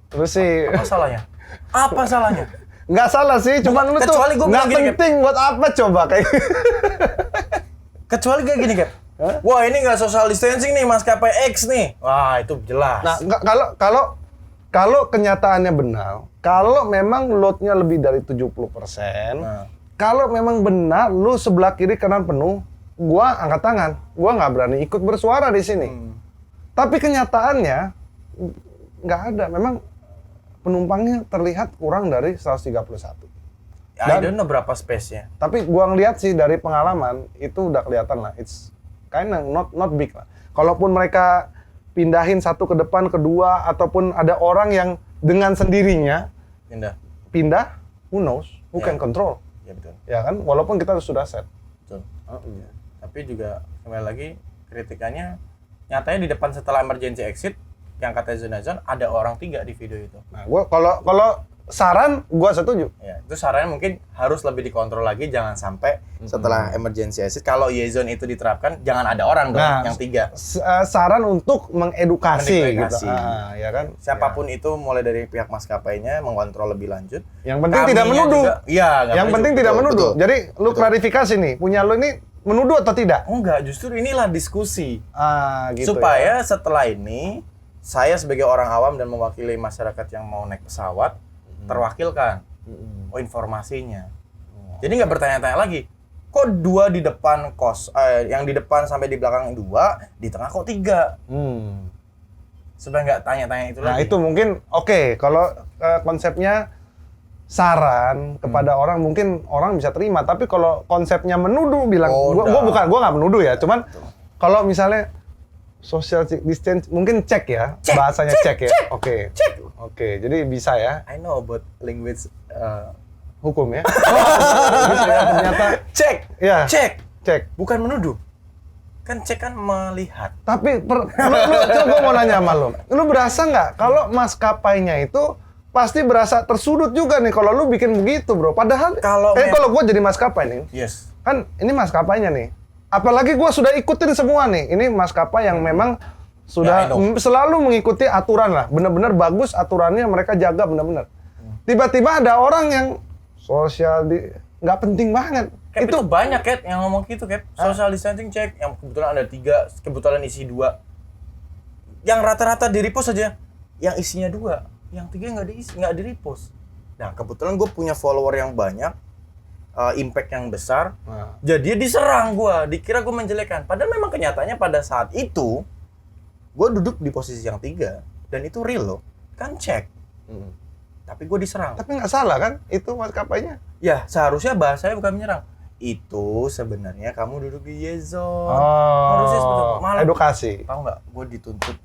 Terus sih Apa salahnya? Apa salahnya? nggak salah sih, cuman lu tuh Kecuali gua nggak bilang gini, penting buat apa coba kayak Kecuali kayak gini, Cap. Wah, ini nggak social distancing nih, maskapai X nih. Wah, itu jelas. Nah, kalau kenyataannya benar, kalau memang load-nya lebih dari 70%, kalau memang benar lu sebelah kiri kanan penuh, gua angkat tangan. Gua nggak berani ikut bersuara di sini. Tapi kenyataannya nggak ada. Memang penumpangnya terlihat kurang dari 131. I don't know berapa space-nya. Tapi gua ngeliat sih dari pengalaman, itu udah kelihatan lah. It's kind of not big lah. Kalaupun mereka pindahin satu ke depan, kedua, ataupun ada orang yang dengan sendirinya pindah, who knows, who can control. Ya betul. Ya kan, walaupun kita sudah set. Betul. Tapi juga kembali lagi kritikannya, nyatanya di depan setelah emergency exit yang katanya zona ada orang 3 di video itu. Nah, gua kalau saran gua setuju. Ya, itu sarannya mungkin harus lebih dikontrol lagi, jangan sampai setelah emergency exit kalau Y-zone itu diterapkan jangan ada orang dong yang 3. Saran untuk mengedukasi. Gitu. Ya kan? Siapapun itu mulai dari pihak maskapainya mengontrol lebih lanjut. Yang penting tidak menuduh. Iya, yang penting tidak menuduh. Jadi lu klarifikasi nih, punya lu ini menuduh atau tidak? Enggak, justru inilah diskusi. Gitu supaya ya. setelah ini saya sebagai orang awam dan mewakili masyarakat yang mau naik pesawat terwakilkan informasinya. Jadi nggak bertanya-tanya lagi, kok 2 di depan yang di depan sampai di belakang 2, di tengah kok 3. Supaya nggak tanya-tanya itu lagi. Nah itu mungkin oke, kalau konsepnya saran kepada orang, mungkin orang bisa terima. Tapi kalau konsepnya menuduh, bilang, gua nggak menuduh ya. Cuman kalau misalnya social distance, mungkin cek ya, bahasanya cek ya. Oke. Jadi bisa ya. I know about language Hukum ya. Bisa ya, ternyata cek. Ya. Cek. Bukan menuduh. Kan cek kan melihat. Tapi coba mau nanya sama lu berasa nggak kalau maskapainya itu pasti berasa tersudut juga nih kalau lu bikin begitu, bro. Padahal kalau gue jadi maskapai nih, kan ini maskapainya nih. Apalagi gue sudah ikutin semua nih. Ini maskapai yang memang sudah selalu mengikuti aturan lah. Bener-bener bagus aturannya, mereka jaga bener-bener. Tiba-tiba ada orang yang nggak penting banget. Itu banyak, Kat, yang ngomong gitu, Kat. Social distancing check, yang kebetulan ada 3, kebetulan isi 2. Yang rata-rata di-repost aja, yang isinya 2. Yang 3 nggak di-repost. Nah, kebetulan gue punya follower yang banyak, impact yang besar, jadi diserang gue, dikira gue menjelekkan. Padahal memang kenyataannya pada saat itu, gue duduk di posisi yang 3, dan itu real loh, kan cek. Tapi gue diserang. Tapi nggak salah kan, itu maskapainya? Ya, seharusnya bahasanya bukan menyerang. Itu sebenarnya kamu duduk di Yezon. Harusnya malah edukasi. Tahu nggak? Gue dituntut.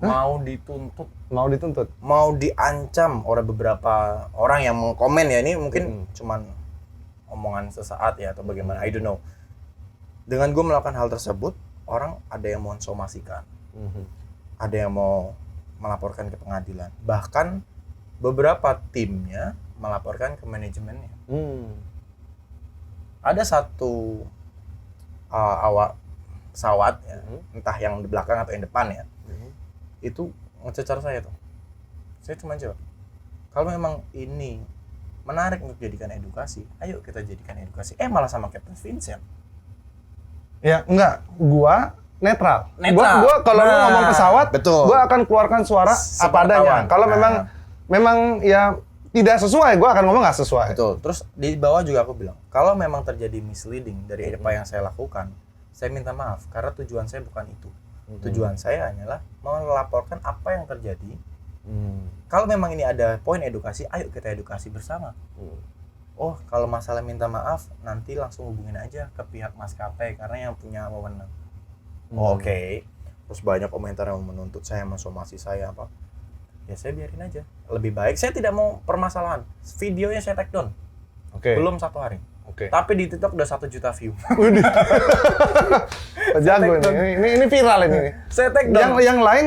Mau dituntut. Mau diancam oleh beberapa orang yang mengkomen ya. Ini mungkin cuman omongan sesaat ya atau bagaimana. I don't know. Dengan gue melakukan hal tersebut, orang ada yang mau somasikan. Ada yang mau melaporkan ke pengadilan. Bahkan beberapa timnya melaporkan ke manajemennya. Ada satu awak pesawat ya, entah yang di belakang atau yang depan ya, itu ngececar saya tuh. Saya cuma jawab, kalau memang ini menarik untuk dijadikan edukasi, ayo kita jadikan edukasi. Malah sama Captain Vincent. Ya enggak, gua netral. Gua kalau lu ngomong pesawat, gua akan keluarkan suara apa adanya. Kalau memang ya tidak sesuai, gue akan ngomong nggak sesuai. Betul. Terus di bawah juga aku bilang, kalau memang terjadi misleading dari apa yang saya lakukan, saya minta maaf karena tujuan saya bukan itu. Tujuan saya hanyalah melaporkan apa yang terjadi. Kalau memang ini ada poin edukasi, ayo kita edukasi bersama. Oh, kalau masalah minta maaf, nanti langsung hubungin aja ke pihak maskapai karena yang punya wewenang. Oke. Terus banyak komentar yang menuntut saya, mensomasi saya apa. Ya saya biarin aja. Lebih baik saya tidak mau permasalahan. Videonya saya take down. Belum 1 hari. Tapi di TikTok udah 1 juta view. Jago ini viral ini. Saya take down. Yang lain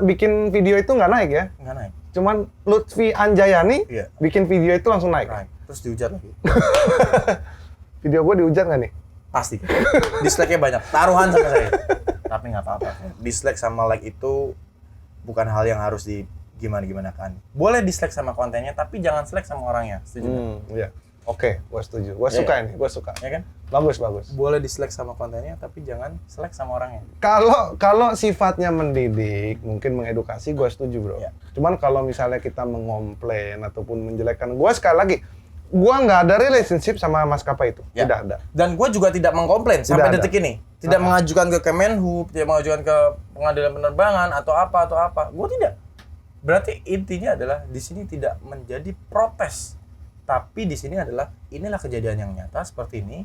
bikin video itu nggak naik ya? Nggak naik. Cuman Lutfi Anjayani bikin video itu langsung naik. Terus dihujat lagi. Video gue dihujat nggak nih? Pasti. Dislike-nya banyak. Taruhan sama saya. Tapi nggak apa-apa. Dislike sama like itu bukan hal yang harus di gimana kan. Boleh dislike sama kontennya, tapi jangan selek sama orangnya. Setuju kan? Iya. Oke, gue setuju. Gue suka ini, gue suka. Ya kan? Bagus. Boleh dislike sama kontennya, tapi jangan selek sama orangnya. Kalau sifatnya mendidik, mungkin mengedukasi, gue setuju, bro. Ya. Cuman kalau misalnya kita mengomplain ataupun menjelekkan, gue sekali lagi, gue nggak ada relationship sama maskapai itu. Tidak ada. Dan gue juga tidak mengkomplain sampai detik ini. Tidak mengajukan ke Kemenhub, tidak mengajukan ke pengadilan penerbangan atau apa. Gue tidak. Berarti intinya adalah di sini tidak menjadi protes. Tapi di sini adalah inilah kejadian yang nyata seperti ini.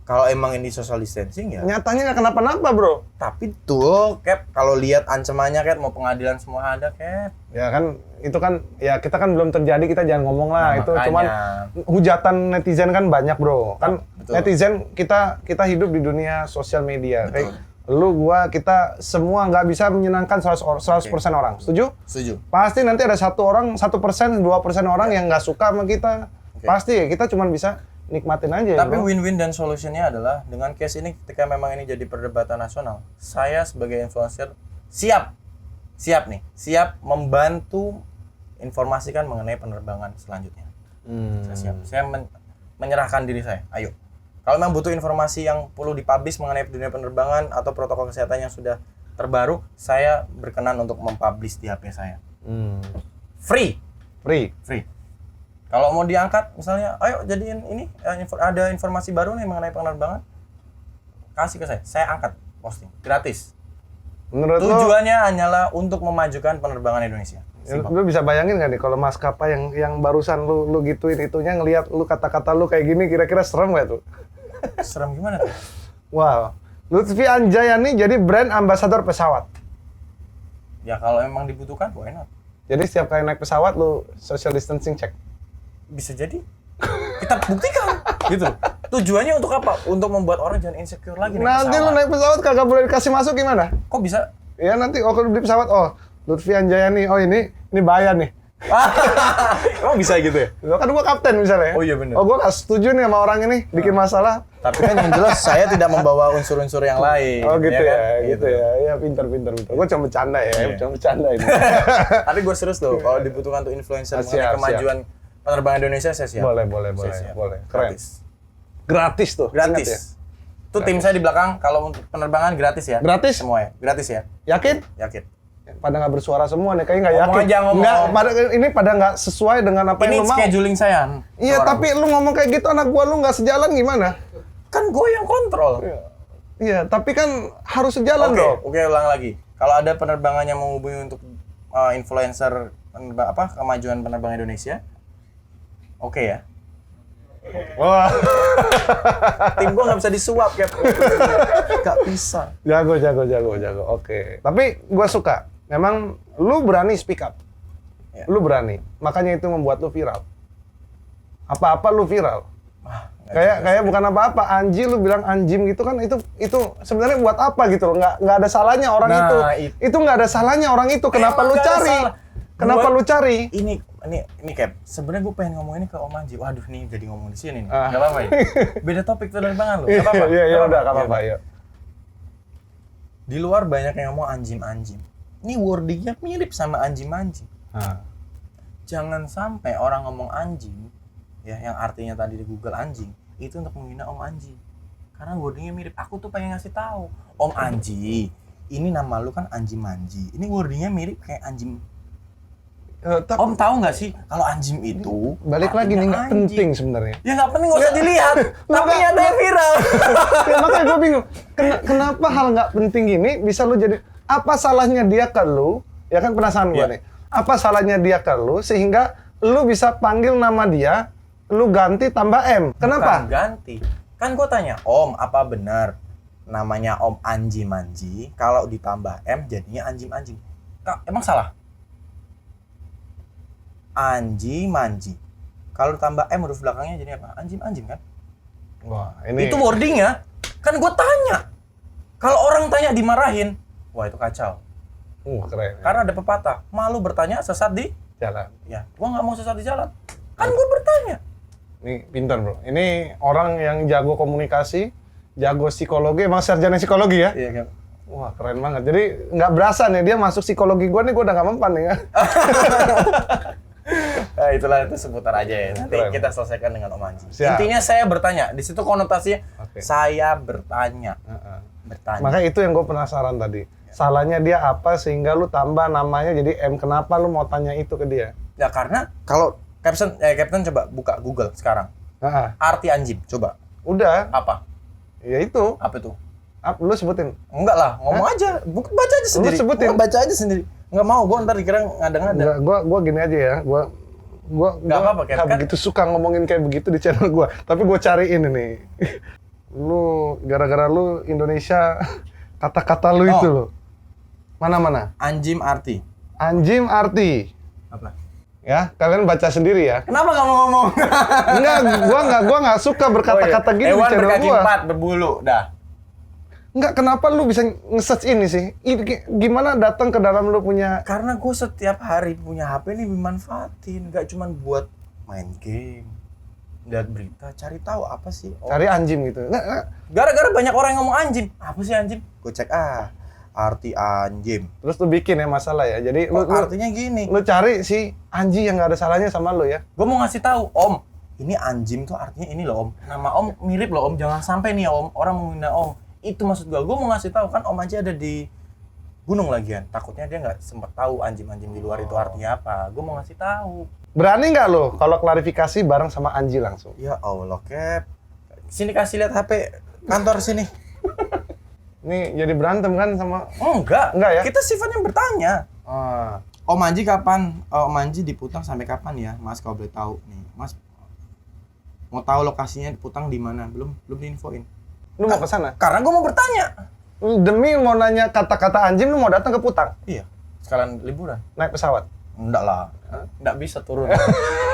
Kalau emang ini social distancing ya. Nyatanya nggak kenapa-napa, bro. Tapi tuh, Cap, kalau lihat ancamannya, Cap, mau pengadilan semua ada, Cap. Ya kan, itu kan, ya kita kan belum terjadi, kita jangan ngomong lah. Itu cuman hujatan netizen kan banyak, bro. Kan netizen kita hidup di dunia sosial media. Betul. Lu, gua, kita semua nggak bisa menyenangkan 100% orang. Setuju? Setuju. Pasti nanti ada 1%, 2% orang yang nggak suka sama kita. Pasti ya, kita cuma bisa nikmatin aja. Tapi win-win dan solusinya adalah dengan case ini ketika memang ini jadi perdebatan nasional, saya sebagai influencer siap membantu informasikan mengenai penerbangan selanjutnya. Saya siap. Saya menyerahkan diri saya. Ayo. Kalau memang butuh informasi yang perlu dipublish mengenai dunia penerbangan atau protokol kesehatan yang sudah terbaru, saya berkenan untuk mempublish di HP saya. Free. Kalau mau diangkat, misalnya, ayo jadiin ini, ada informasi baru nih mengenai penerbangan, kasih ke saya angkat, posting, gratis. Menurut tujuannya hanyalah untuk memajukan penerbangan Indonesia. Lu bisa bayangin nggak nih kalau maskapai yang barusan lu gituin itunya ngelihat lu kata-kata lu kayak gini, kira-kira serem nggak tuh? Serem gimana tuh? Wow, Lutfi Anjayani jadi brand ambassador pesawat. Ya kalau emang dibutuhkan, why not? Jadi setiap kali naik pesawat lu social distancing cek. Bisa jadi. Kita buktikan, gitu. Tujuannya untuk apa? Untuk membuat orang jangan insecure lagi naik Nanti pesawat. lu naik pesawat kagak boleh dikasih masuk gimana? Kok bisa? Ya nanti kalau di pesawat, oh Lutfi Anjayani, oh ini Bayan nih. Emang bisa gitu ya? Lo kan gua kapten misalnya. Oh iya bener. Oh gua gak setuju nih sama orang ini bikin masalah. Tapi kan yang jelas saya tidak membawa unsur-unsur yang lain. Oh gitu ya, kan? gitu ya. Ya pintar. Gua cuma bercanda ya, Iya. cuma bercanda ini. Tapi gue serius loh, kalau dibutuhkan untuk influencer mengenai Siap, kemajuan penerbangan Indonesia, saya siap. Boleh. Saya siap. Keren. Gratis. Gratis tuh. Gratis. Ingat ya? Tuh tim saya di belakang, kalau untuk penerbangan gratis ya. Gratis? Semua ya, gratis ya. Yakin? Yakin. Pada nggak bersuara semua nih, kayaknya nggak Ngomong yakin. aja, ngomong. Ini pada nggak sesuai dengan apa Ini yang lu mau. scheduling saya. Iya, Orang. tapi lu ngomong kayak gitu anak gua lu nggak sejalan gimana? Kan gue yang kontrol. Iya, tapi kan harus sejalan dong. Oke, ulang lagi. Kalau ada penerbangan yang menghubungi untuk influencer kemajuan penerbangan Indonesia, oke ya. Wah, Tim gue nggak bisa disuap kayak nggak bisa. jago. Oke. Tapi gua suka. Memang lu berani speak up. Ya. Lu berani. Makanya itu membuat lu viral. Apa-apa lu viral. Nggak Kayak bukan apa-apa. Anji lu bilang anjim gitu kan itu sebenarnya buat apa gitu loh. Nggak ada salahnya orang Nah, itu. Itu nggak ada salahnya orang itu. Kenapa Emang lu nggak ada cari? salah. Kenapa lu cari? Ini Cap. Sebenarnya gue pengen ngomong ini ke Om Anji. Waduh, nih jadi ngomong di sini nih. Ah. Nggak apa-apa ya. Beda topik penerbangan loh. Nggak apa-apa. Iya, udah nggak apa-apa. Iya. Di luar banyak yang ngomong anjim-anjim. Ini wordingnya mirip sama anjim-anjim. Nah. Jangan sampai orang ngomong anjing, ya yang artinya tadi di Google anjing, itu untuk menghina Om Anji. Karena wordingnya mirip. Aku tuh pengen ngasih tahu, Om Anji, ini nama lu kan Anji Manji. Ini wordingnya mirip kayak anjim. Om tahu nggak sih kalau anjim itu Balik lagi nih, nggak anjing. penting sebenarnya. Ya nggak penting, nggak usah dilihat. Tapi nggak- ada yang viral. Ya, makanya gue bingung. Kenapa hal nggak penting gini bisa lu jadi... Apa salahnya dia ke lu? Ya kan penasaran gue Iya. nih. Apa salahnya dia ke lu sehingga lu bisa panggil nama dia, lu ganti tambah M. Kenapa? Bukan ganti. Kan gue tanya, Om, apa benar namanya Om Anji Manji? Kalau ditambah M jadinya anjim-anjing. Emang salah? Anji Manji. Kalau ditambah M huruf belakangnya jadi apa? Anjim-anjing kan? Wah, ini... Itu wordingnya. Kan gue tanya. Kalau orang tanya dimarahin, wah itu kacau. keren. Karena ada pepatah, malu bertanya sesat di Jalan. ya. Gue nggak mau sesat di jalan. Kan gue bertanya. Ini pintar bro. Ini orang yang jago komunikasi, jago psikologi, emang sarjana psikologi ya? Iya kan. Wah keren banget. Jadi nggak berasa nih dia masuk psikologi gue nih, gue udah nggak mempan nih ya. Nah, itulah itu seputar aja ya. Nanti Keren. kita selesaikan dengan Om Anji. Siap. Intinya saya bertanya. Di situ konotasinya Oke. saya bertanya. Heeh. Bertanya. Makanya itu yang gue penasaran tadi. Salahnya dia apa sehingga lu tambah namanya jadi M? Kenapa lu mau tanya itu ke dia? Ya karena kalau Captain coba buka Google sekarang. Heeh. Arti anjim, coba. Udah, Apa? ya itu. Apa itu? Lu sebutin. Enggak lah, ngomong aja. Baca aja sendiri. sebutin. Gua baca aja sendiri. Nggak mau, gua ntar dikira ngada-ngada. Gua gini aja ya. Gua Nggak apa-apa, Cap. nggak Kan- begitu suka ngomongin kayak begitu di channel gua. Tapi gua cariin ini. Lu gara-gara lu Indonesia kata-kata lu itu lo. Mana? Anjim arti. Anjim arti. Apa? Ya, kalian baca sendiri ya. Kenapa nggak mau ngomong? Gua nggak suka berkata-kata gini di Hewan channel berkaki gua. 4 berbulu, dah. Enggak, kenapa lu bisa nge-search ini sih? Gimana datang ke dalam lu punya... Karena gue setiap hari punya HP ini dimanfaatin, nggak cuma buat main game, lihat berita, cari tahu apa sih. Cari anjim gitu. Nggak. Gara-gara banyak orang yang ngomong anjim, apa sih anjim? Gue cek arti anjim. Terus lu bikin ya masalah ya. Jadi lu Artinya gini. lu cari si Anji yang nggak ada salahnya sama lu ya. Gue mau ngasih tahu, Om, ini anjim tuh artinya ini loh Om. Nama Om mirip loh Om, jangan sampai nih Om orang menghina Om. Itu maksud gue mau ngasih tahu kan Om Anji ada di gunung lagian. Takutnya dia nggak sempat tahu anjim-anjim di luar itu artinya apa. Gue mau ngasih tahu. Berani nggak lu kalau klarifikasi bareng sama Anji langsung? Ya Allah, Cap. Sini kasih lihat HP kantor sini. Nih jadi berantem kan sama... Enggak Enggak ya? Kita sifatnya bertanya. Ah, Om Anji kapan? Om Anji di Putang sampai kapan ya, Mas? Kalau boleh tahu nih, Mas. Mau tahu lokasinya di Putang di mana? Belum diinfoin. Lu mau ke sana? Karena gue mau bertanya. Demi mau nanya kata-kata anjing, lu mau datang ke Putang? Iya. Sekalian liburan. Naik pesawat? Enggak lah. Enggak bisa turun.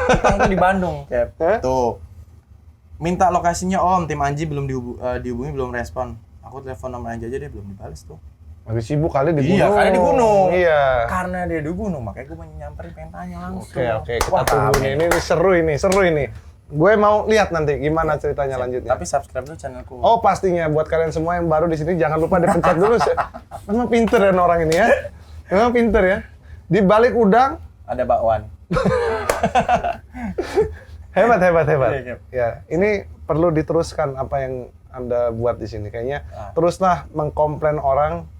Putang tuh di Bandung, Cap. Tuh. Minta lokasinya Om, tim Anji belum dihubungi, belum respon. Aku telepon nomor Anji aja dia belum dibalas tuh. Lagi sibuk kali di gunung. Iya, kali di gunung. Iya. Karena dia di gunung, makanya gue nyamperin pengen tanya langsung. Oke, kita tunggu nih. Ini seru ini. Gue mau lihat nanti gimana ceritanya lanjutnya. Tapi subscribe dulu channelku. Oh, pastinya buat kalian semua yang baru di sini jangan lupa dipencet dulu. Memang pinter ya orang ini ya. Memang pinter ya. Di balik udang ada bakwan. Hebat. Iya. Ya, ini perlu diteruskan apa yang Anda buat di sini. Kayaknya teruslah mengkomplain orang,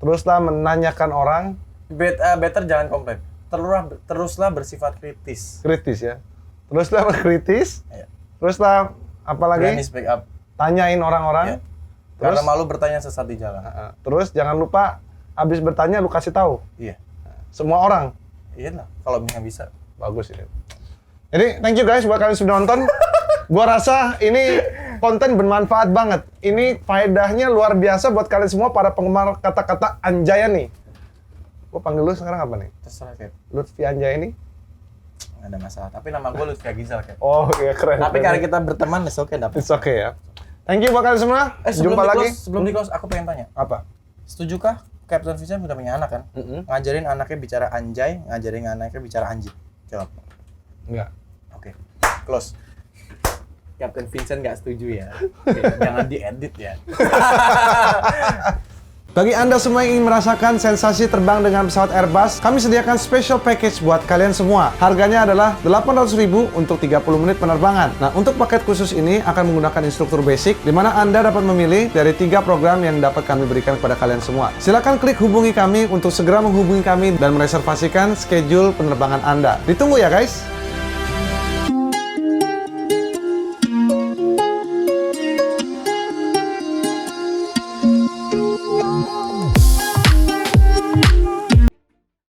teruslah menanyakan orang. Better jangan komplain. Teruslah bersifat kritis. Kritis ya. Teruslah kritis. Iya. Teruslah apalagi? Berani speak up. Tanyain orang-orang. Iya. Karena malu bertanya sesat di jalan. Terus jangan lupa habis bertanya lu kasih tahu. Iya. Semua orang. Iya lah, kalau misalnya bisa. Bagus ini. Jadi thank you guys buat kalian sudah nonton. Gua rasa ini konten bermanfaat banget. Ini faedahnya luar biasa buat kalian semua para penggemar kata-kata Anjayani. Gua panggil lu sekarang apa nih? Terserah, Cap. Lutfi Anjayani? Nggak ada masalah. Tapi nama gue Lutfi Agizal, Cap. Oh iya keren. Tapi karena kita berteman, it's okay dapet. It's okay ya. Thank you buat kalian semua. Jumpa lagi. Sebelum di close, aku pengen tanya. Apa? Setujukah Captain Vincent udah punya anak kan? Ngajarin anaknya bicara anjay, ngajarin anaknya bicara anjing. Jawab. Enggak. Oke. Close. Captain Vincent nggak setuju ya. Oke, jangan diedit ya. Bagi Anda semua yang ingin merasakan sensasi terbang dengan pesawat Airbus, kami sediakan special package buat kalian semua. Harganya adalah 800.000 untuk 30 menit penerbangan. Nah, untuk paket khusus ini akan menggunakan instruktur basic, di mana Anda dapat memilih dari 3 program yang dapat kami berikan kepada kalian semua. Silakan klik hubungi kami untuk segera menghubungi kami dan mereservasikan schedule penerbangan Anda. Ditunggu ya guys!